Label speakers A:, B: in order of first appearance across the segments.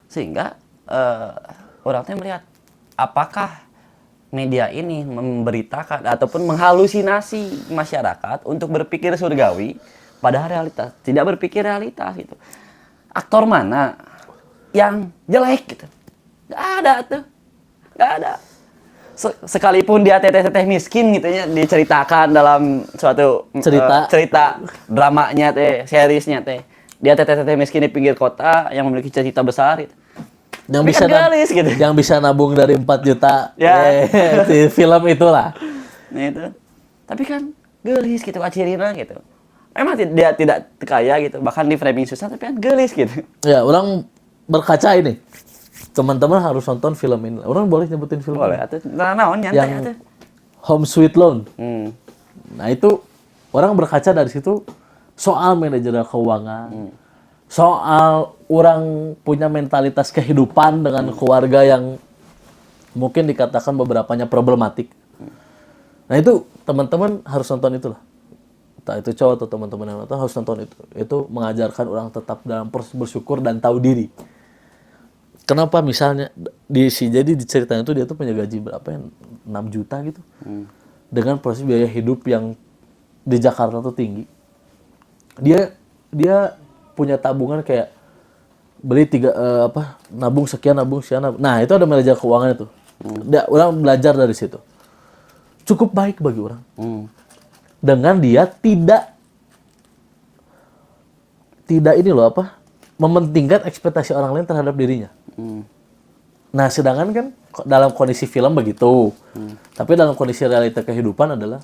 A: Sehingga orang teh melihat apakah media ini memberitakan ataupun menghalusinasi masyarakat untuk berpikir surgawi, padahal realitas tidak berpikir realitas gitu. Aktor mana yang jelek gitu? Gak ada tuh, gak ada. Sekalipun dia teteh-teteh miskin gitu ya, diceritakan dalam suatu cerita dramanya teh, seriesnya teh. Dia teteh-teteh miskin di pinggir kota yang memiliki cita-cita besar gitu.
B: Yang bisa
A: galis, gitu.
B: Yang bisa nabung dari 4 juta
A: ya.
B: Di film itulah.
A: Nah itu. Tapi kan gelis gitu acirina gitu. Memang dia tidak kaya gitu, bahkan di framing susah tapi kan gelis gitu.
B: Ya, orang berkaca ini. Teman-teman harus nonton film ini. Orang boleh nyebutin film
A: boleh, atuh naon nyantai
B: yang
A: atuh.
B: Home Sweet Loan. Nah, itu orang berkaca dari situ soal manajemen keuangan. Soal orang punya mentalitas kehidupan dengan keluarga yang mungkin dikatakan beberapanya problematik. Nah itu teman-teman harus nonton itulah. Entah itu cowok atau teman-teman yang nonton harus nonton itu. Itu mengajarkan orang tetap dalam proses bersyukur dan tahu diri. Kenapa misalnya jadi di ceritanya itu dia tuh punya gaji berapa ya? 6 juta gitu. Dengan proses biaya hidup yang di Jakarta tuh tinggi. Dia punya tabungan kayak beli nabung sekian. Nah, itu ada manajer keuangan itu. Orang belajar dari situ. Cukup baik bagi orang. Dengan dia tidak ini loh mementingkan ekspektasi orang lain terhadap dirinya. Nah, sedangkan kan dalam kondisi film begitu. Tapi dalam kondisi realita kehidupan adalah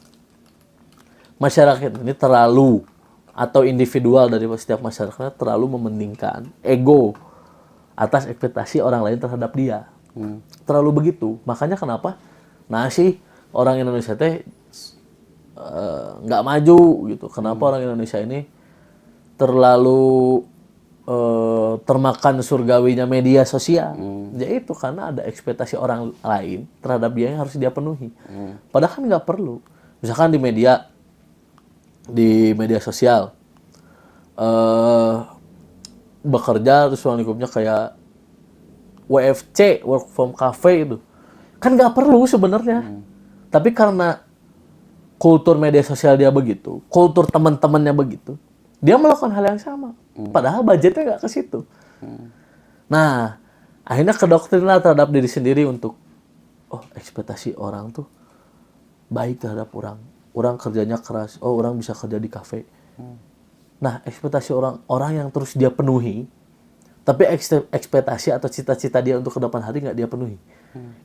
B: masyarakat ini terlalu atau individual dari setiap masyarakat terlalu mementingkan ego atas ekspektasi orang lain terhadap dia. Terlalu begitu. Makanya kenapa? Nah sih orang Indonesia teh nggak maju gitu. Kenapa orang Indonesia ini terlalu termakan surgawinya media sosial? Ya itu karena ada ekspektasi orang lain terhadap dia yang harus dia penuhi. Padahal kan nggak perlu. Misalkan di media sosial bekerja terus ruang lingkupnya kayak WFC, work from cafe itu kan nggak perlu sebenarnya. Tapi karena kultur media sosial dia begitu, kultur teman-temannya begitu, dia melakukan hal yang sama padahal budgetnya nggak ke situ. Nah akhirnya kedoktrinlah terhadap diri sendiri untuk ekspektasi orang tuh baik terhadap orang kerjanya keras, orang bisa kerja di kafe. Nah, ekspektasi orang yang terus dia penuhi, tapi ekspektasi atau cita-cita dia untuk ke depan hari nggak dia penuhi.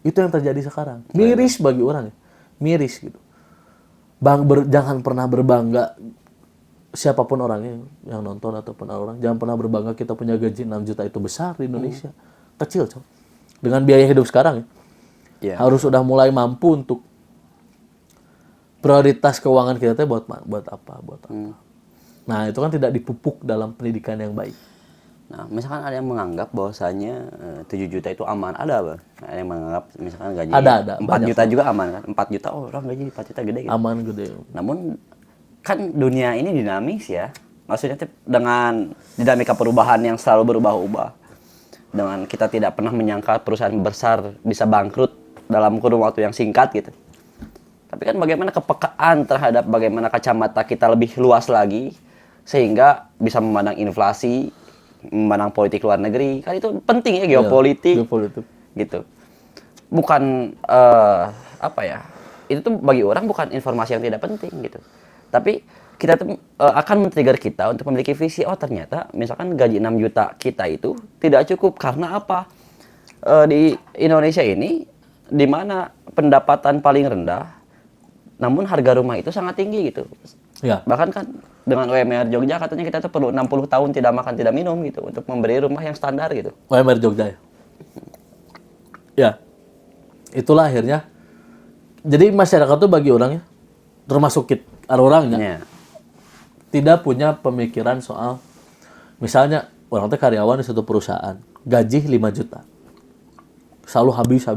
B: Itu yang terjadi sekarang. Miris bagi orang, miris gitu. Jangan pernah berbangga, siapapun orangnya yang nonton ataupun orang, jangan pernah berbangga kita punya gaji 6 juta itu besar di Indonesia. Kecil, coy. Dengan biaya hidup sekarang harus sudah mulai mampu untuk prioritas keuangan kita teh buat apa. Nah, itu kan tidak dipupuk dalam pendidikan yang baik.
A: Nah, misalkan ada yang menganggap bahwasanya 7 juta itu aman, ada apa? Ada yang menganggap misalkan gaji
B: ada
A: 4 juta juga aman kan? 4 juta orang gaji 4 juta gede gitu.
B: Aman gede.
A: Namun kan dunia ini dinamis ya. Maksudnya dengan dinamika perubahan yang selalu berubah-ubah. Dengan kita tidak pernah menyangka perusahaan besar bisa bangkrut dalam kurun waktu yang singkat gitu. Tapi kan bagaimana kepekaan terhadap bagaimana kacamata kita lebih luas lagi sehingga bisa memandang inflasi, memandang politik luar negeri, kan itu penting ya geopolitik. Gitu. Bukan itu tuh bagi orang bukan informasi yang tidak penting gitu. Tapi kita tuh akan men-trigger kita untuk memiliki visi, ternyata misalkan gaji 6 juta kita itu tidak cukup karena apa? Di Indonesia ini di mana pendapatan paling rendah namun harga rumah itu sangat tinggi gitu.
B: Ya.
A: Bahkan kan dengan UMR Jogja katanya kita tuh perlu 60 tahun tidak makan tidak minum gitu untuk memberi rumah yang standar gitu.
B: UMR Jogja ya. Ya. Itulah akhirnya. Jadi masyarakat tuh bagi orangnya termasuk orangnya tidak punya pemikiran soal misalnya orang teh karyawan di suatu perusahaan, gaji 5 juta. Selalu habis.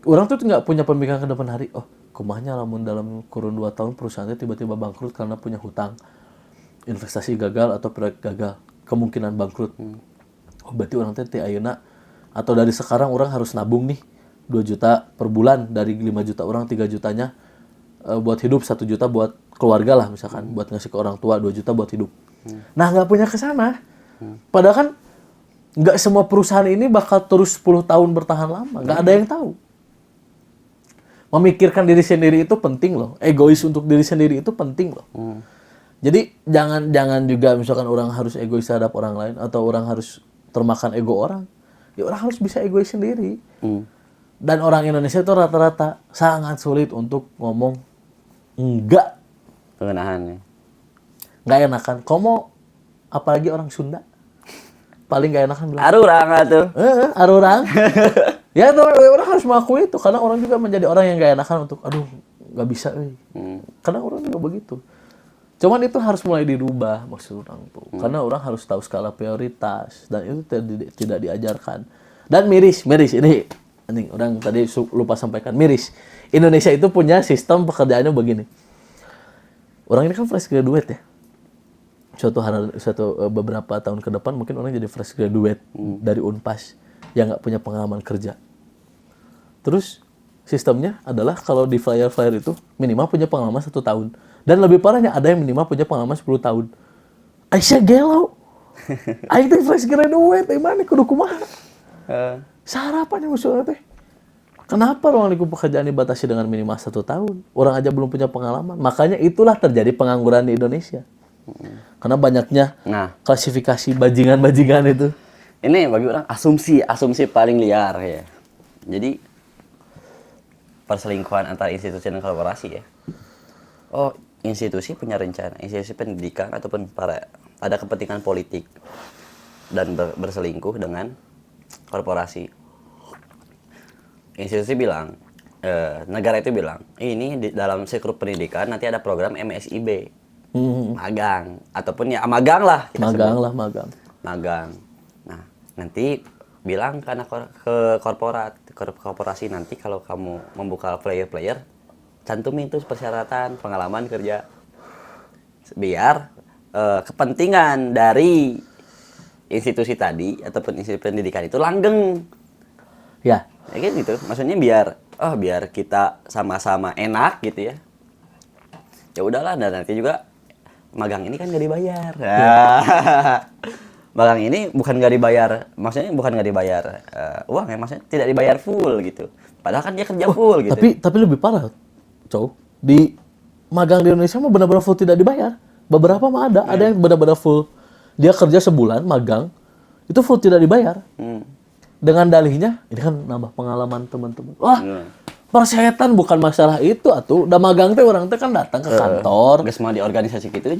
B: Orang tuh nggak punya pemikiran ke depan hari, kumahnya lamun dalam kurun 2 tahun perusahaannya tiba-tiba bangkrut karena punya hutang, investasi gagal atau proyek gagal, kemungkinan bangkrut. Oh, berarti orang teh ayeuna atau dari sekarang orang harus nabung nih 2 juta per bulan, dari 5 juta orang 3 jutanya buat hidup, 1 juta buat keluarga lah misalkan, buat ngasih ke orang tua, 2 juta buat hidup. Nah, nggak punya ke sana. Padahal kan nggak semua perusahaan ini bakal terus 10 tahun bertahan lama, nggak ada yang tahu. Memikirkan diri sendiri itu penting loh. Egois untuk diri sendiri itu penting loh. Jadi jangan juga misalkan orang harus egois terhadap orang lain atau orang harus termakan ego orang. Ya orang harus bisa egois sendiri. Dan orang Indonesia itu rata-rata sangat sulit untuk ngomong enggak.
A: Pengenahan ya.
B: Nggak enakan. Komo apalagi orang Sunda. Paling nggak enakan bilang.
A: Arurang atuh.
B: Arurang. Ya tuh, orang harus mengakui itu karena orang juga menjadi orang yang gak enakan untuk aduh nggak bisa karena orang juga begitu. Cuman itu harus mulai dirubah maksud orang tuh karena orang harus tahu skala prioritas dan itu tidak diajarkan. Dan miris ini orang tadi lupa sampaikan, miris Indonesia itu punya sistem pekerjaannya begini. Orang ini kan fresh graduate ya, beberapa tahun ke depan mungkin orang jadi fresh graduate dari Unpas yang nggak punya pengalaman kerja. Terus sistemnya adalah kalau di flyer-flyer itu minimal punya pengalaman 1 tahun. Dan lebih parahnya ada yang minimal punya pengalaman 10 tahun. Aisyah gelau. Aing teh fresh graduate, mana kudu kumaha? Sarapannya maksudnya teh. Kenapa ruang lingkup pekerjaan dibatasi dengan minimal 1 tahun? Orang aja belum punya pengalaman. Makanya itulah terjadi pengangguran di Indonesia. Karena banyaknya klasifikasi bajingan-bajingan itu.
A: Ini bagi orang asumsi paling liar ya. Jadi perselingkuhan antara institusi dan korporasi ya. Oh, institusi punya rencana, institusi pendidikan ataupun ada kepentingan politik dan berselingkuh dengan korporasi. Institusi bilang, negara itu bilang, ini di dalam sektor pendidikan nanti ada program MSIB, magang ataupun ya magang lah.
B: Magang.
A: Nah, nanti bilang ke korporasi nanti kalau kamu membuka player cantumin itu persyaratan pengalaman kerja biar kepentingan dari institusi tadi ataupun institusi pendidikan itu langgeng ya gitu, maksudnya biar kita sama-sama enak gitu ya udahlah. Dan nanti juga magang ini kan gak dibayar. Magang ini bukan nggak dibayar, maksudnya bukan nggak dibayar uang ya, maksudnya tidak dibayar full gitu. Padahal kan dia kerja full gitu.
B: Tapi lebih parah, di magang di Indonesia mah benar-benar full tidak dibayar. Beberapa mah ada yang benar-benar full. Dia kerja sebulan magang, itu full tidak dibayar. Dengan dalihnya, ini kan nambah pengalaman teman-teman. Wah, persetan bukan masalah itu atuh. Udah magang teh orang teh kan datang ke kantor.
A: Gak semua di organisasi gitu.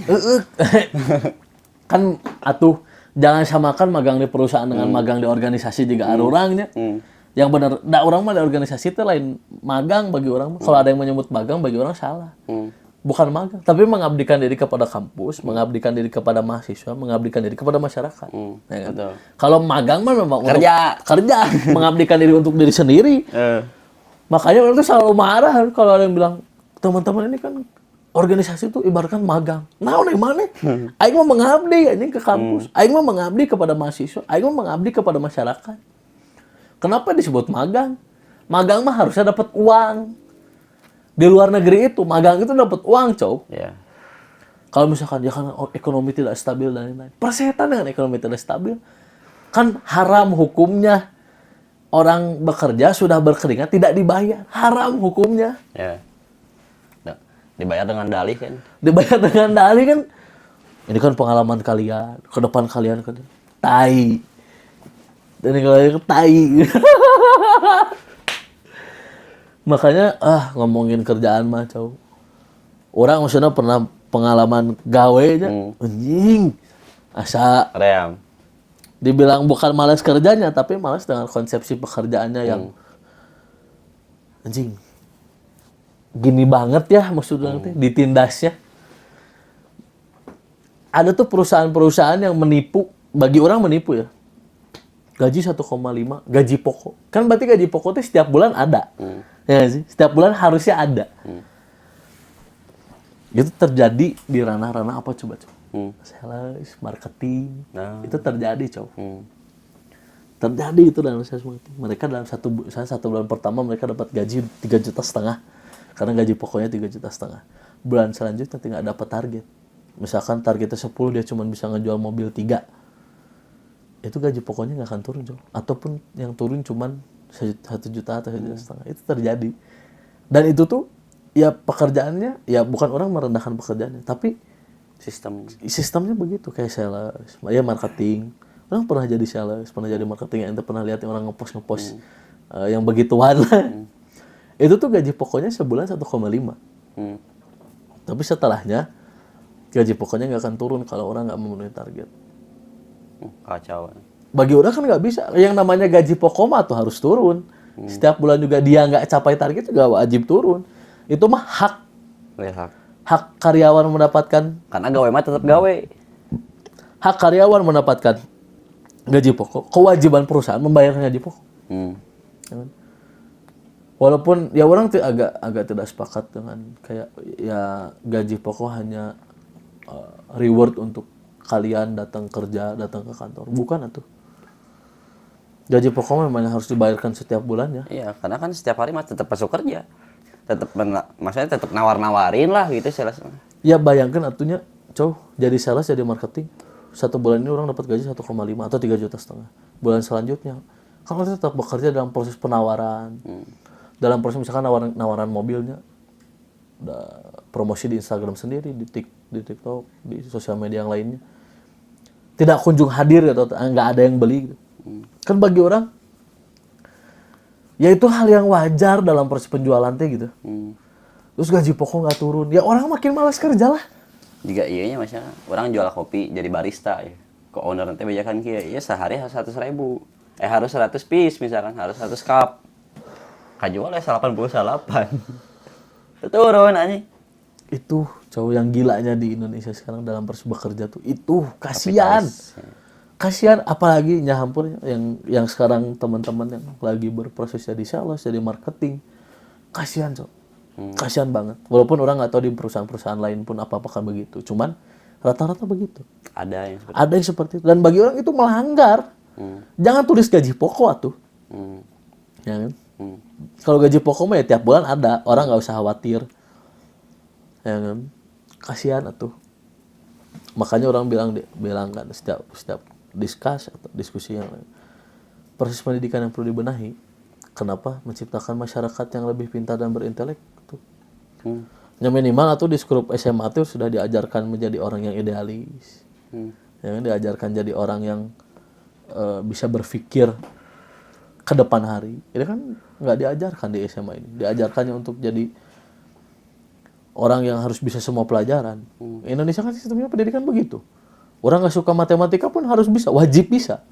B: Kan atuh. Jangan samakan magang di perusahaan dengan magang di organisasi juga arurangnya. Yang benar, orang mah di organisasi itu lain magang bagi orang. Kalau ada yang menyebut magang bagi orang salah. Bukan magang, tapi mengabdikan diri kepada kampus, mengabdikan diri kepada mahasiswa, mengabdikan diri kepada masyarakat. Ya kan? Kalau magang mah memang kerja, mengabdikan diri untuk diri sendiri. Makanya orang tuh selalu marah kalau ada yang bilang, teman-teman ini kan organisasi itu ibaratkan magang. Nah, nih mana? Aing mah mengabdi anjing ke kampus. Aing mah mengabdi kepada mahasiswa. Aing mah mengabdi kepada masyarakat. Kenapa disebut magang? Magang mah harusnya dapat uang. Di luar negeri itu magang itu dapat uang,
A: Yeah.
B: Kalau misalkan ya kan ekonomi tidak stabil dan lain-lain. Persetan dengan ekonomi tidak stabil. Kan haram hukumnya. Orang bekerja sudah berkeringat tidak dibayar. Haram hukumnya.
A: Yeah. Dibayar dengan dalih kan?
B: Dibayar dengan dalih kan? Ini kan pengalaman kalian, ke depan kalian kan. Tai. Dan kalau tai. Makanya ngomongin kerjaan mah, orang maksudnya pernah pengalaman gawe aja. Anjing. Asa
A: Ream.
B: Dibilang bukan malas kerjanya, tapi malas dengan konsepsi pekerjaannya yang anjing. Gini banget ya maksudnya ditindasnya. Ada tuh perusahaan-perusahaan yang menipu, bagi orang menipu ya. Gaji 1,5, gaji pokok. Kan berarti gaji pokok itu setiap bulan ada. Ya sih? Setiap bulan harusnya ada. Itu terjadi di ranah-ranah apa coba? Sales, marketing. Itu terjadi, Terjadi itu dalam sales marketing. Mereka dalam satu bulan pertama mereka dapat gaji 3,5 juta karena gaji pokoknya 3,5 juta. Bulan selanjutnya tinggal dapat target. Misalkan targetnya 10, dia cuma bisa ngejual mobil 3. Itu gaji pokoknya nggak akan turun, Jo. Ataupun yang turun cuman 1 juta atau 1,5 juta. Itu terjadi. Dan itu tuh ya pekerjaannya, ya bukan orang merendahkan pekerjaannya, tapi sistemnya begitu, kayak sales, ya marketing. Orang pernah jadi sales, pernah jadi marketing, ente pernah lihat orang ngepost yang begituan lah. Itu tuh gaji pokoknya sebulan 1,5. Tapi setelahnya gaji pokoknya nggak akan turun kalau orang nggak memenuhi target.
A: Kacau.
B: Bagi orang kan nggak bisa. Yang namanya gaji pokok mah tuh harus turun. Setiap bulan juga dia nggak capai target juga wajib turun. Itu mah hak karyawan mendapatkan.
A: Karena gawe mah tetap gawe.
B: Hak karyawan mendapatkan gaji pokok. Kewajiban perusahaan membayar gaji pokok. Walaupun ya orang agak tidak sepakat dengan kayak ya gaji pokok hanya reward untuk kalian datang kerja, datang ke kantor. Bukan atuh. Gaji pokok memang harus dibayarkan setiap bulannya.
A: Iya, karena kan setiap hari mah tetap masuk kerja. Maksudnya tetap nawar-nawarin lah gitu sales.
B: Ya bayangkan atunya, jadi sales, jadi marketing. 1 bulan ini orang dapat gaji 1,5 atau 3,5 juta. Bulan selanjutnya, kan kita tetap bekerja dalam proses penawaran. Dalam proses misalkan nawaran mobilnya, promosi di Instagram sendiri, di TikTok, di sosial media yang lainnya. Tidak kunjung hadir atau nggak ada yang beli gitu. Kan bagi orang ya itu hal yang wajar dalam proses penjualan teh gitu. Terus gaji pokok nggak turun, ya orang makin malas kerja lah.
A: Jika iya nya maksudnya orang jual kopi jadi barista ya. Ke owner nanti bejakan kieu, ya sehari harus 100.000. Harus 100 piece misalkan, harus 100 cup. Kajual ya 88. Turun anjing.
B: Itu cowok yang gilanya di Indonesia sekarang dalam proses bekerja tuh. Itu kasihan. Kasihan, apalagi ya ampun yang sekarang teman-teman yang lagi berproses jadi sales, jadi marketing. Kasihan, Cok. Kasihan banget. Walaupun orang nggak tahu di perusahaan-perusahaan lain pun apa-apa kan begitu. Cuman rata-rata begitu.
A: Ada
B: yang seperti itu. Dan bagi orang itu melanggar. Jangan tulis gaji pokok atuh. Ya kan? Kalau gaji pokok mah ya tiap bulan ada. Orang nggak usah khawatir. Ya kan? Kasihan atuh. Makanya orang bilang kan setiap diskusi yang lain. Proses pendidikan yang perlu dibenahi. Kenapa? Menciptakan masyarakat yang lebih pintar dan berintelek. Yang minimal atau di skrup SMA itu sudah diajarkan menjadi orang yang idealis. Ya, diajarkan jadi orang yang bisa berpikir ke depan hari. Ini kan nggak diajarkan di SMA ini. Diajarkannya untuk jadi orang yang harus bisa semua pelajaran. Indonesia kan sistemnya pendidikan begitu. Orang nggak suka matematika pun harus bisa, wajib bisa.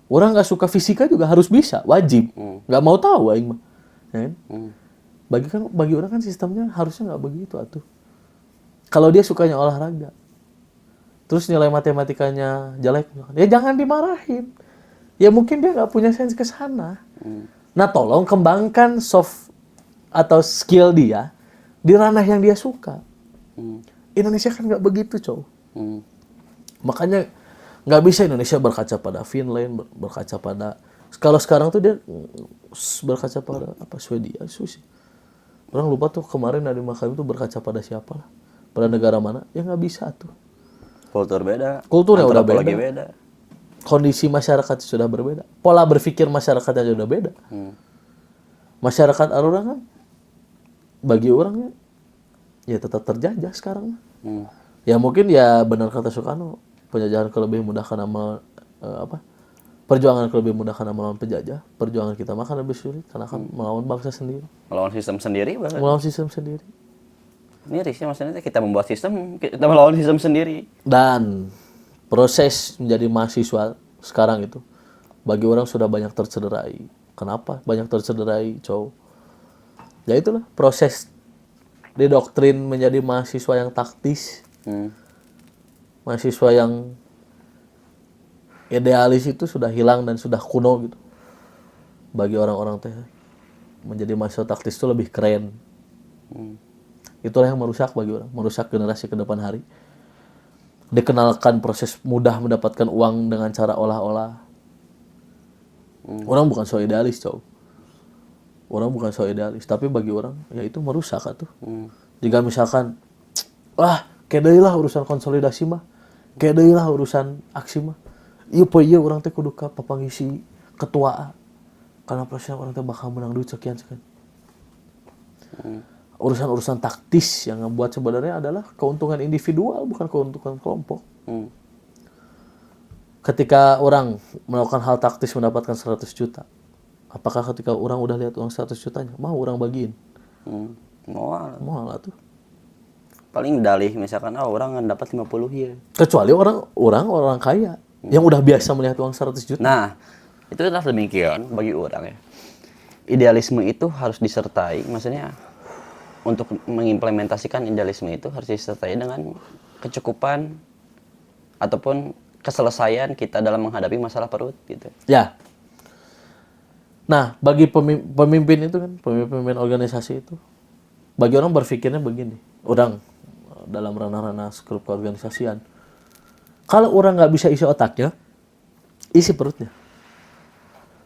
B: Orang nggak suka fisika juga harus bisa, wajib. Nggak mau tahu aing mah. Ya kan? Bagi orang kan sistemnya harusnya nggak begitu atuh. Kalau dia sukanya olahraga, terus nilai matematikanya jelek, ya jangan dimarahin. Ya mungkin dia nggak punya sense ke sana. Nah tolong kembangkan soft atau skill dia di ranah yang dia suka. Indonesia kan nggak begitu, cowok. Makanya nggak bisa Indonesia berkaca pada Finland, berkaca pada kalau sekarang tuh dia berkaca pada apa Swedia, Swiss. Orang lupa tuh kemarin dari Makarim tuh berkaca pada siapa lah, pada negara mana? Ya nggak bisa tuh.
A: Kultur beda.
B: Kulturnya udah beda. Kondisi masyarakat sudah berbeda. Pola berpikir masyarakatnya sudah beda. Masyarakat orang kan bagi orangnya ya tetap terjajah sekarang. Ya mungkin ya benar kata Soekarno, penjajahan lebih mudahkan perjuangan lebih mudahkan melawan penjajah, perjuangan kita makan lebih sulit karena kan melawan bangsa sendiri.
A: Melawan sistem sendiri bahkan.
B: Melawan sistem sendiri.
A: Ini risnya maksudnya kita membuat sistem, kita melawan sistem sendiri.
B: Dan proses menjadi mahasiswa sekarang itu bagi orang sudah banyak tercederai. Kenapa? Banyak tercederai, cowok. Ya itulah proses didoktrin menjadi mahasiswa yang taktis. Mahasiswa yang idealis itu sudah hilang dan sudah kuno gitu. Bagi orang-orang teh menjadi mahasiswa taktis itu lebih keren. Itulah yang merusak bagi orang, merusak generasi ke depan hari. Dikenalkan proses mudah mendapatkan uang dengan cara olah-olah. Orang bukan so idealis, cow. Orang bukan so idealis, tapi bagi orang ya itu merusak atuh. Jika misalkan kayak deui lah urusan konsolidasi mah. Kayak deui lah urusan aksi mah. Ieu poe ieu urang teh kudu ka papangisi ketua. Karena presiden orang teh bakal menang duit sekian. Urusan-urusan taktis yang membuat sebenarnya adalah keuntungan individual, bukan keuntungan kelompok. Ketika orang melakukan hal taktis mendapatkan 100 juta, apakah ketika orang udah lihat uang 100 jutanya, mau orang bagiin?
A: Moal
B: Lah tuh.
A: paling dalih misalkan orang dapat 50 ya.
B: Kecuali orang kaya yang udah biasa melihat uang 100 juta.
A: Nah, itu adalah demikian bagi orang ya. Idealisme itu harus disertai, maksudnya untuk mengimplementasikan idealisme itu harus disertai dengan kecukupan ataupun keselesaian kita dalam menghadapi masalah perut gitu.
B: Ya. Nah, bagi pemimpin itu kan, pemimpin organisasi itu, bagi orang berpikirnya begini, orang dalam ranah-ranah skrup keorganisasian, kalau orang nggak bisa isi otaknya, isi perutnya.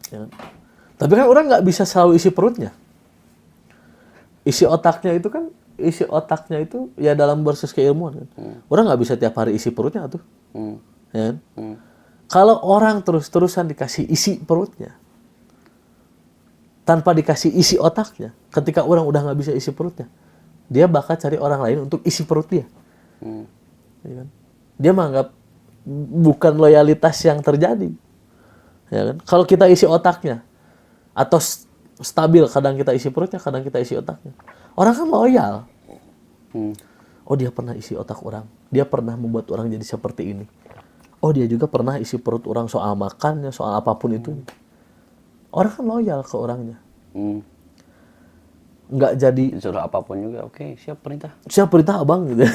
B: Ya. Tapi kan orang nggak bisa selalu isi perutnya. Isi otaknya itu ya dalam berbasis keilmuan kan. Orang nggak bisa tiap hari isi perutnya tuh. Ya kan? Kalau orang terus-terusan dikasih isi perutnya, tanpa dikasih isi otaknya, ketika orang udah nggak bisa isi perutnya, dia bakal cari orang lain untuk isi perut dia. Ya kan? Dia menganggap bukan loyalitas yang terjadi. Ya kan? Kalau kita isi otaknya, atau stabil, kadang kita isi perutnya, kadang kita isi otaknya. Orang kan loyal. Oh, dia pernah isi otak orang. Dia pernah membuat orang jadi seperti ini. Oh, dia juga pernah isi perut orang soal makannya, soal apapun itu. Orang kan loyal ke orangnya. Nggak jadi
A: Suruh apapun juga, oke, siap perintah.
B: siapa perintah abang gitu.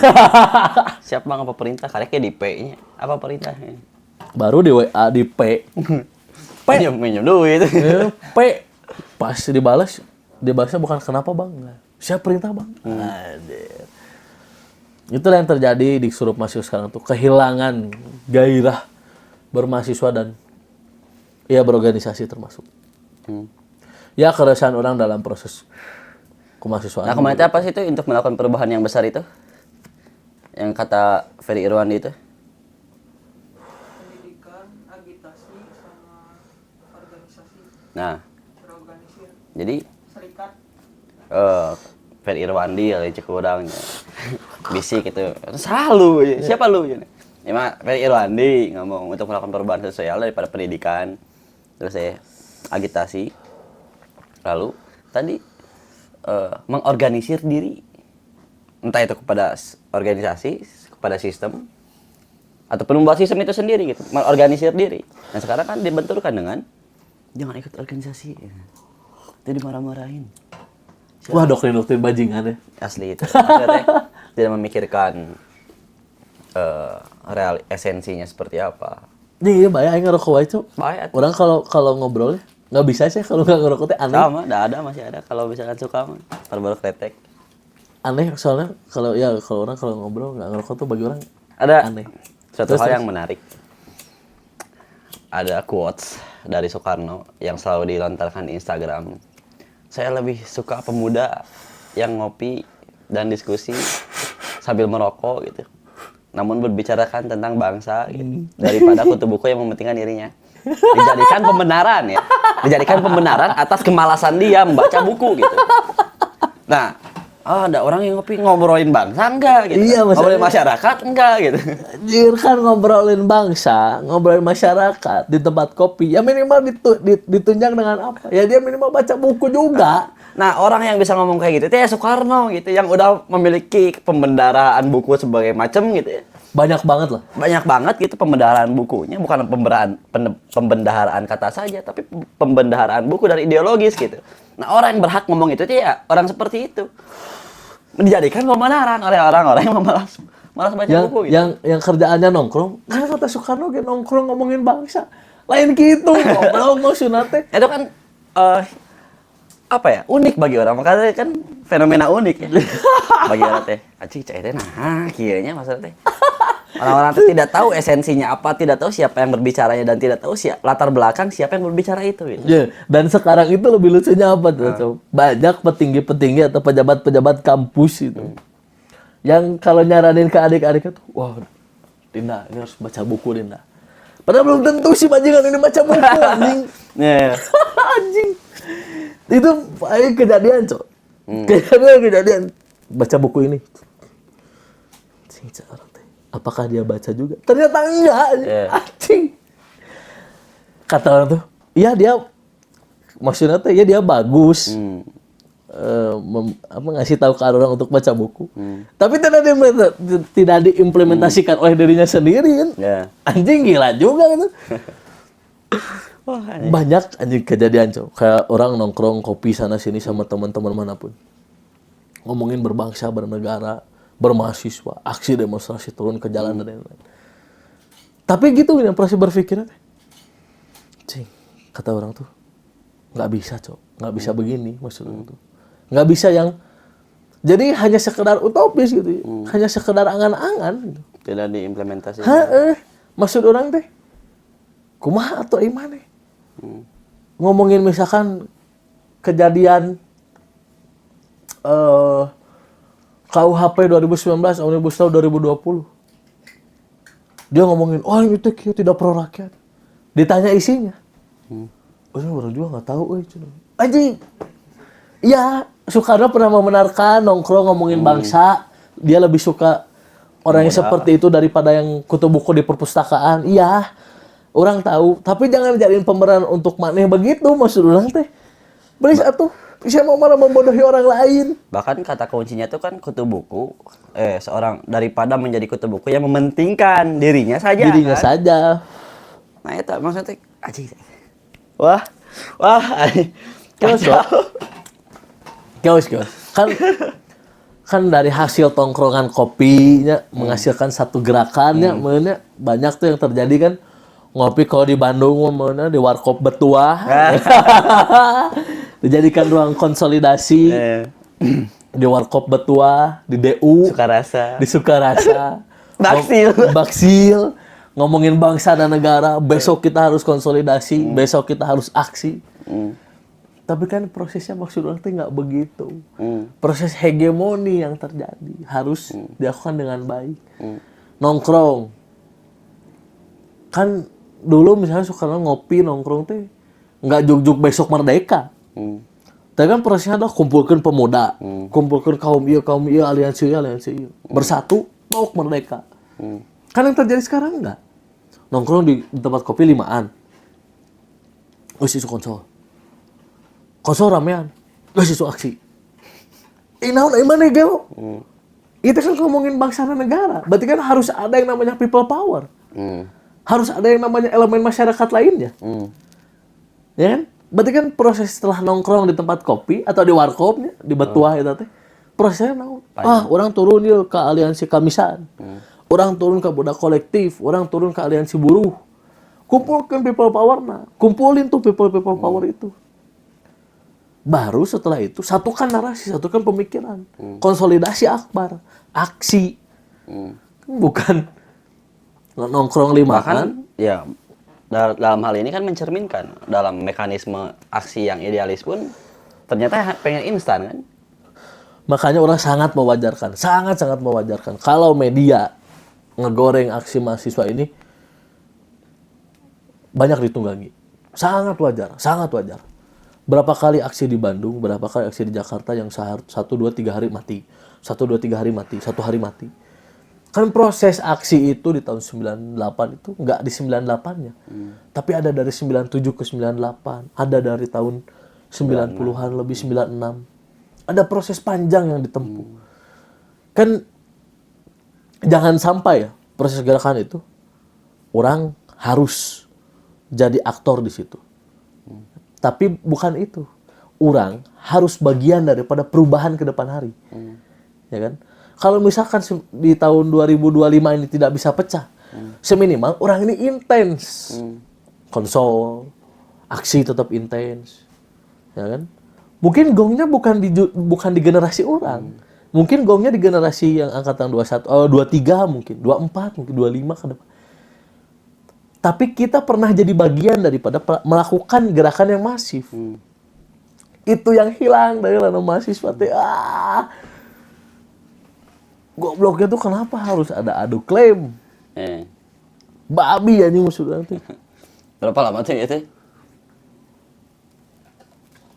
A: Siap bang apa perintah? Kareknya di P-nya. Apa perintahnya?
B: Baru di WA di P.
A: Minjem duit.
B: P. Pas dibalasnya bukan kenapa bang. Siapa perintah bang. Aduh. Itulah yang terjadi di Surup Mahasiswa sekarang tuh, kehilangan gairah bermahasiswa dan ya berorganisasi termasuk. Ya keresahan orang dalam proses kemahasiswaan.
A: Nah kemarin apa sih itu untuk melakukan perubahan yang besar itu? Yang kata Ferry Irwandi itu?
C: Pendidikan, agitasi, sama organisasi,
A: Nah,
C: terorganisir,
A: jadi
C: serikat.
A: Ferry Irwandi ya cek orang bisik gitu. Selalu ya. Siapa lu? Ya mah Ferry Irwandi ngomong untuk melakukan perubahan sosial daripada pendidikan. Terus saya agitasi. Lalu tadi mengorganisir diri, entah itu kepada organisasi, kepada sistem, ataupun membuat sistem itu sendiri gitu, mengorganisir diri. Nah sekarang kan dibenturkan dengan jangan ikut organisasi, itu dimarah-marahin.
B: Wah, doktrin-doktrin bajingan ya.
A: Asli itu, maksudnya tidak memikirkan real esensinya seperti apa.
B: Iya, bayar aing ngerokok wae, Cuk.
A: Baik,
B: Orang kalau ngobrol nggak bisa sih kalau nggak ngerokok teh aneh.
A: sama, masih ada kalau misalkan suka mah, baru kretek.
B: Aneh soalnya kalau orang kalau ngobrol nggak ngerokok tuh bagi orang
A: Ada
B: aneh.
A: suatu
B: Terus,
A: hal yang menarik. Ada quotes dari Soekarno yang selalu dilontarkan di Instagram. Saya lebih suka pemuda yang ngopi dan diskusi sambil merokok gitu. Namun berbicarakan tentang bangsa gitu. Daripada kutu buku yang mementingkan dirinya. Dijadikan pembenaran ya. Dijadikan pembenaran atas kemalasan dia membaca buku gitu. Nah, ada orang yang ngopi ngobrolin bangsa enggak gitu.
B: Iya,
A: ngobrolin masyarakat enggak gitu.
B: Anjir, kan ngobrolin bangsa, ngobrolin masyarakat di tempat kopi. Ya minimal ditunjang dengan apa? Ya dia minimal baca buku juga.
A: Nah, orang yang bisa ngomong kayak gitu itu ya Soekarno gitu, yang udah memiliki pembendaraan buku sebagai macam gitu ya.
B: Banyak banget lah.
A: Banyak banget gitu pembendaharaan bukunya, bukan pembendaharaan kata saja, tapi pembendaharaan buku dari ideologis gitu. Nah, orang yang berhak ngomong itu ya orang seperti itu. Dijadikan pembenaran oleh orang-orang yang malas baca buku gitu.
B: Yang kerjaannya nongkrong, kan kata Soekarno ge nongkrong ngomongin bangsa. Lain gitu, ngobrol maksudna teh.
A: Itu kan apa ya? Unik bagi orang. Makanya kan fenomena unik ya. Bagi orang teh. Anjing cai teh nah kieu nya maksudnya teh. Orang-orang tuh tidak tahu esensinya apa, tidak tahu siapa yang berbicaranya dan tidak tahu latar belakang siapa yang berbicara itu gitu.
B: Ya, dan sekarang itu lebih lucunya apa tuh? Cok? Banyak petinggi-petinggi atau pejabat-pejabat kampus itu. Yang kalau nyaranin ke adik-adiknya tuh, wah, Dinda, ini harus baca buku, Dinda. Padahal belum tentu si bajingan ini baca buku, anjing.
A: Ya.
B: Anjing. Itu kejadian, Cok. Kejadian. Baca buku ini. Anjing, cara teh. Apakah dia baca juga? Ternyata enggak. Anjing. Kata orang tuh, iya dia maksudnya teh ya dia bagus. Ngasih tahu ke orang untuk baca buku. Tapi tidak diimplementasikan oleh dirinya sendiri kan. Anjing gila juga gitu. Banyak anjing kejadian, Cok. Kayak orang nongkrong kopi sana sini sama teman-teman manapun. Ngomongin berbangsa, bernegara, bermahasiswa, aksi demonstrasi turun ke jalan dan lain-lain. Tapi gitu yang proses berpikirnya. Cing, kata orang tuh nggak bisa, Cok. Nggak bisa begini maksudnya tuh. Nggak bisa yang jadi hanya sekedar utopis gitu. Hanya sekedar angan-angan gitu.
A: Tidak diimplementasi.
B: Maksud orang teh kumaha atau imane? Ngomongin misalkan kejadian KUHP 2019 Omnibus Law 2020. Dia ngomongin, oh ini teh tidak pro rakyat. Ditanya isinya. Oh ini orang juga nggak tahu, anjing. Iya, Soekarno pernah membenarkan nongkrong ngomongin bangsa. Dia lebih suka orang yang seperti itu daripada yang kutu buku di perpustakaan. Iya, orang tahu. Tapi jangan jadiin pemeran untuk maneh begitu, maksud orang teh. Belis atuh, bisa mau malah membodohi orang lain.
A: Bahkan kata kuncinya tuh kan kutu buku, seorang daripada menjadi kutu buku yang mementingkan dirinya saja.
B: Dirinya
A: kan?
B: saja.
A: Nah itu maksudnya, anjing. Wah, anjing.
B: Kios. Kan dari hasil tongkrongan kopinya menghasilkan satu gerakannya, mana banyak tuh yang terjadi kan. Ngopi kalau di Bandung mana di Warkop Betua. Dijadikan ruang konsolidasi. Di Warkop Betua, di DU,
A: Sukarasa.
B: di Sukarasa.
A: Baksil.
B: Ngomongin bangsa dan negara, besok kita harus konsolidasi, besok kita harus aksi. Tapi kan prosesnya maksud orang nggak begitu. Proses hegemoni yang terjadi harus dilakukan dengan baik. Nongkrong. Kan dulu misalnya Soekarno ngopi nongkrong teh nggak juk-juk besok merdeka. Tapi kan prosesnya adalah kumpulkan pemuda, kumpulkan kaum iya, aliansi iya. Bersatu, mau merdeka. Kan yang terjadi sekarang enggak. Nongkrong di tempat kopi 5-an. Isu konsol. Konsol ramean. Isu aksi. Naon mana gelo? Itu kan ngomongin bangsa dan negara. Berarti kan harus ada yang namanya people power. Harus ada yang namanya elemen masyarakat lainnya. Ya kan? Berarti kan proses setelah nongkrong di tempat kopi atau di warkopnya, di Betuah itu teh, prosesnya naon? Orang turun yuk ke aliansi kamisan. Orang turun ke budak kolektif, orang turun ke aliansi buruh. Kumpulkan people power kumpulin tuh people power itu. Baru setelah itu satukan narasi, satukan pemikiran. Konsolidasi akbar, aksi. Bukan nongkrong 5-an.
A: Bahkan ya dalam hal ini kan mencerminkan dalam mekanisme aksi yang idealis pun ternyata pengen instan kan.
B: Makanya orang sangat mewajarkan, sangat mewajarkan kalau media ngegoreng aksi mahasiswa ini banyak ditunggangi. Sangat wajar. Berapa kali aksi di Bandung, berapa kali aksi di Jakarta yang 1, 2, 3 hari mati. 1, 2, 3 hari mati, 1 hari mati. Kan proses aksi itu di tahun 98 itu nggak di 98-nya. Tapi ada dari 97 ke 98. Ada dari tahun 90-an lebih 96. Ada proses panjang yang ditempuh. Kan jangan sampai ya proses gerakan itu orang harus jadi aktor di situ. Tapi bukan itu. Orang harus bagian daripada perubahan ke depan hari. Ya kan? Kalau misalkan di tahun 2025 ini tidak bisa pecah, seminimal orang ini intens. Konsol, aksi tetap intens. Ya kan? Mungkin gongnya bukan di generasi orang. Mungkin gongnya di generasi yang angkatan 21, 23 mungkin, 24, mungkin 25 ke depan. Tapi kita pernah jadi bagian daripada melakukan gerakan yang masif. Itu yang hilang dari ranah mahasiswa teh. Gobloknya tuh kenapa harus ada adu klaim? Babi anjing maksudnya teh.
A: Berapa lama tuh ya teh?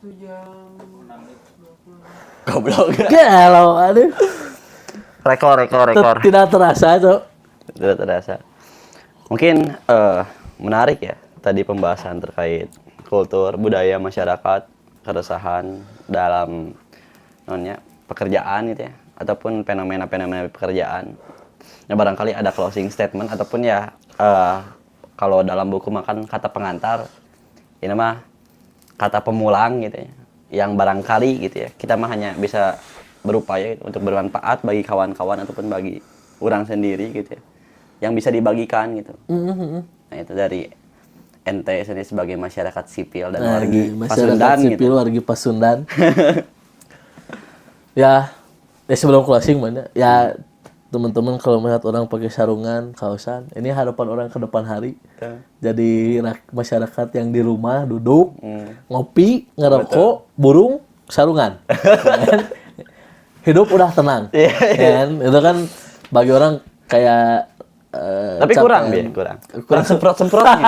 C: 1 jam 20.
A: Goblok.
B: Kalau aduh.
A: Rekor.
B: Tidak terasa, Cok.
A: Tidak terasa. Mungkin menarik ya tadi pembahasan terkait kultur, budaya masyarakat, keresahan dalam pekerjaan gitu ya, ataupun fenomena-fenomena pekerjaan. Nah, barangkali ada closing statement ataupun ya kalau dalam buku makan kata pengantar, ini mah kata pemulang gitu ya, yang barangkali gitu ya, kita mah hanya bisa berupaya gitu, untuk bermanfaat bagi kawan-kawan ataupun bagi orang sendiri gitu ya, yang bisa dibagikan gitu. Nah itu dari ente sendiri sebagai masyarakat sipil dan wargi Pasundan
B: sipil,
A: gitu.
B: wargi Pasundan. ya sebelum closing mana? Ya teman-teman kalau melihat orang pakai sarungan, kaosan, ini harapan orang ke depan hari. Jadi masyarakat yang di rumah duduk, ngopi, ngerokok, burung, sarungan. Kan? Hidup udah tenang. Kan? Itu kan bagi orang kayak
A: tapi kurang semprot-semprotnya.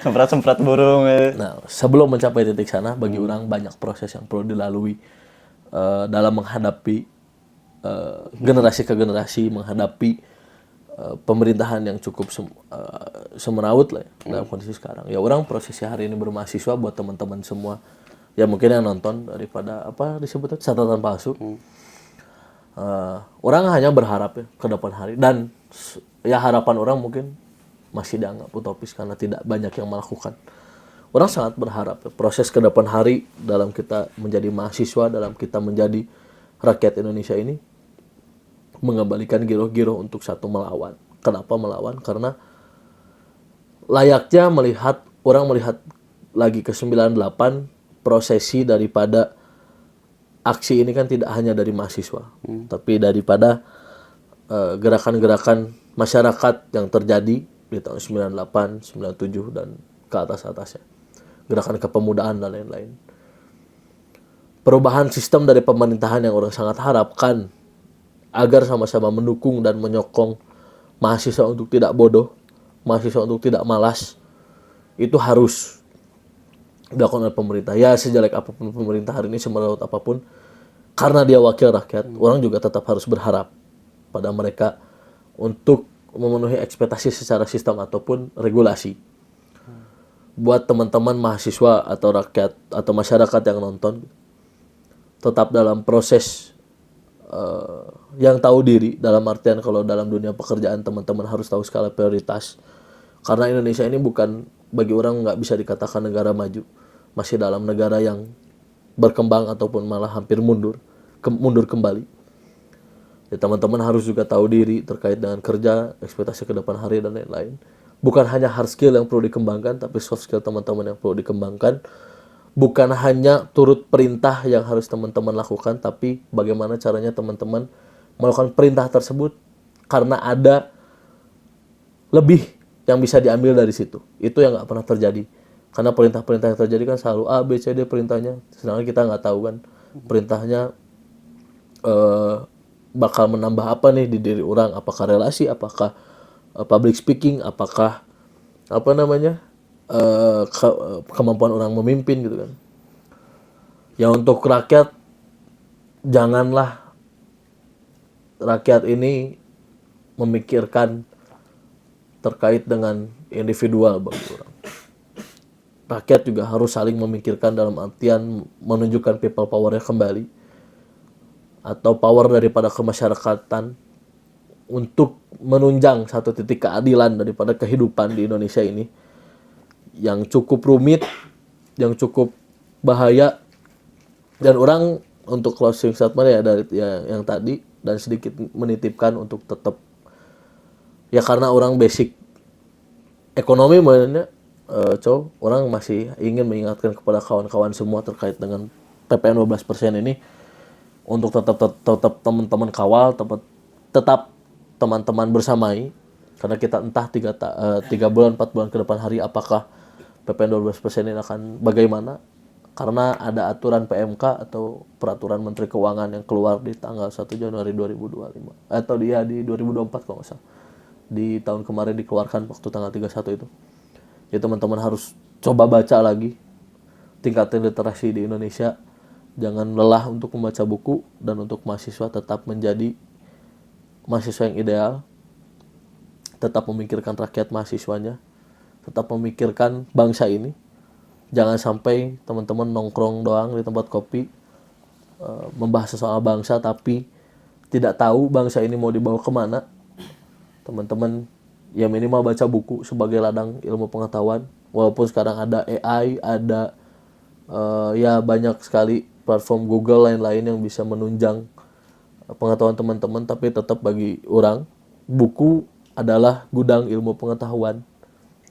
A: Semprot-semprot burung.
B: Nah, sebelum mencapai titik sana, bagi orang banyak proses yang perlu dilalui dalam menghadapi generasi ke generasi, menghadapi pemerintahan yang cukup semeraut lah ya, dalam kondisi sekarang. Ya orang prosesnya hari ini bermahasiswa buat teman-teman semua. Ya mungkin yang nonton daripada apa disebutnya catatan palsu. Orang hanya berharap ya ke depan hari, dan ya harapan orang mungkin masih dianggap utopis karena tidak banyak yang melakukan. Orang sangat berharap ya, proses ke depan hari dalam kita menjadi mahasiswa, dalam kita menjadi rakyat Indonesia ini mengembalikan giroh-giroh untuk satu melawan. Kenapa melawan? Karena layaknya orang melihat lagi ke 98, prosesi daripada aksi ini kan tidak hanya dari mahasiswa, tapi daripada gerakan-gerakan masyarakat yang terjadi di tahun 98, 97 dan ke atas-atasnya. Gerakan kepemudaan dan lain-lain. Perubahan sistem dari pemerintahan yang orang sangat harapkan agar sama-sama mendukung dan menyokong mahasiswa untuk tidak bodoh, mahasiswa untuk tidak malas, itu harus dilakukan oleh pemerintah. Ya sejelek apapun pemerintah hari ini, semeraut apapun, karena dia wakil rakyat, orang juga tetap harus berharap pada mereka untuk memenuhi ekspektasi secara sistem ataupun regulasi. Buat teman-teman mahasiswa atau rakyat atau masyarakat yang nonton, tetap dalam proses yang tahu diri, dalam artian kalau dalam dunia pekerjaan teman-teman harus tahu skala prioritas. Karena Indonesia ini bukan, bagi orang nggak bisa dikatakan negara maju, masih dalam negara yang berkembang ataupun malah hampir mundur kembali. Ya, teman-teman harus juga tahu diri terkait dengan kerja, ekspektasi ke depan hari dan lain-lain. Bukan hanya hard skill yang perlu dikembangkan, tapi soft skill teman-teman yang perlu dikembangkan. Bukan hanya turut perintah yang harus teman-teman lakukan, tapi bagaimana caranya teman-teman melakukan perintah tersebut karena ada lebih yang bisa diambil dari situ. Itu yang nggak pernah terjadi. Karena perintah-perintah yang terjadi kan selalu A, B, C, D perintahnya. Sedangkan kita nggak tahu kan perintahnya bakal menambah apa nih di diri orang. Apakah relasi, apakah public speaking, apakah kemampuan orang memimpin gitu kan. Ya untuk rakyat, janganlah rakyat ini memikirkan terkait dengan individual bagi orang. Rakyat juga harus saling memikirkan dalam artian menunjukkan people power-nya kembali atau power daripada kemasyarakatan untuk menunjang satu titik keadilan daripada kehidupan di Indonesia ini yang cukup rumit, yang cukup bahaya. Dan orang untuk closing statement ya dari yang tadi, dan sedikit menitipkan untuk tetap ya karena orang basic ekonomi makanya orang masih ingin mengingatkan kepada kawan-kawan semua terkait dengan PPN 12% ini. untuk tetap teman-teman kawal, tetap teman-teman bersamai, karena kita entah 3 bulan 4 bulan ke depan hari apakah PPN 12% ini akan bagaimana, karena ada aturan PMK atau peraturan Menteri Keuangan yang keluar di tanggal 1 Januari 2025 atau di 2024 kalau nggak salah, di tahun kemarin dikeluarkan waktu tanggal 31 itu. Jadi teman-teman harus coba baca lagi, tingkatin literasi di Indonesia, jangan lelah untuk membaca buku, dan untuk mahasiswa tetap menjadi mahasiswa yang ideal, tetap memikirkan rakyat mahasiswanya, tetap memikirkan bangsa ini. Jangan sampai teman-teman nongkrong doang di tempat kopi, membahas soal bangsa tapi tidak tahu bangsa ini mau dibawa kemana. Teman-teman ya minimal baca buku sebagai ladang ilmu pengetahuan. Walaupun sekarang ada AI, ada ya banyak sekali platform Google lain-lain yang bisa menunjang pengetahuan teman-teman, tapi tetap bagi orang buku adalah gudang ilmu pengetahuan.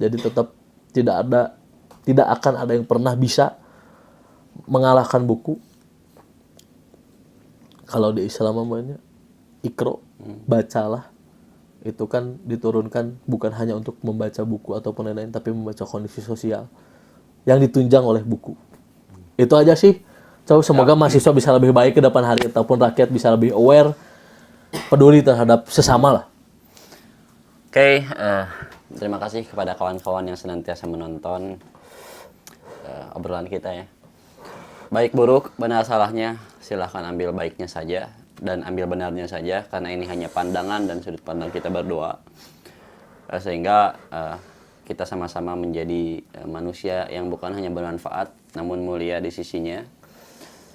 B: Jadi tetap tidak akan ada yang pernah bisa mengalahkan buku. Kalau di Islam namanya Iqra, bacalah. Itu kan diturunkan bukan hanya untuk membaca buku ataupun lain-lain, tapi membaca kondisi sosial yang ditunjang oleh buku. Itu aja sih. Semoga mahasiswa bisa lebih baik ke depan hari, ataupun rakyat bisa lebih aware, peduli terhadap sesama lah.
A: Oke, terima kasih kepada kawan-kawan yang senantiasa menonton obrolan kita ya. Baik buruk, benar salahnya, silahkan ambil baiknya saja dan ambil benarnya saja, karena ini hanya pandangan dan sudut pandang kita berdua. Sehingga kita sama-sama menjadi manusia yang bukan hanya bermanfaat, namun mulia di sisinya.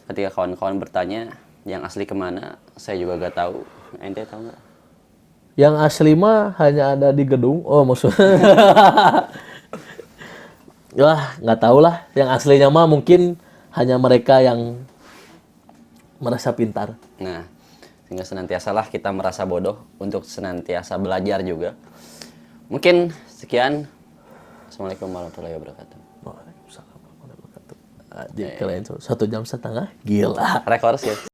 A: Ketika kawan-kawan bertanya, yang asli kemana? Saya juga gak tahu. Ente tahu nggak?
B: Yang asli mah hanya ada di gedung. Oh maksudnya. Wah, nggak tahu lah. Yang aslinya mah mungkin hanya mereka yang merasa pintar.
A: Nah, sehingga senantiasalah kita merasa bodoh untuk senantiasa belajar juga. Mungkin sekian. Assalamualaikum warahmatullahi wabarakatuh.
B: Waalaikumsalam warahmatullahi wabarakatuh. Jadi kalian 1 jam setengah, gila.
A: Rekor sih.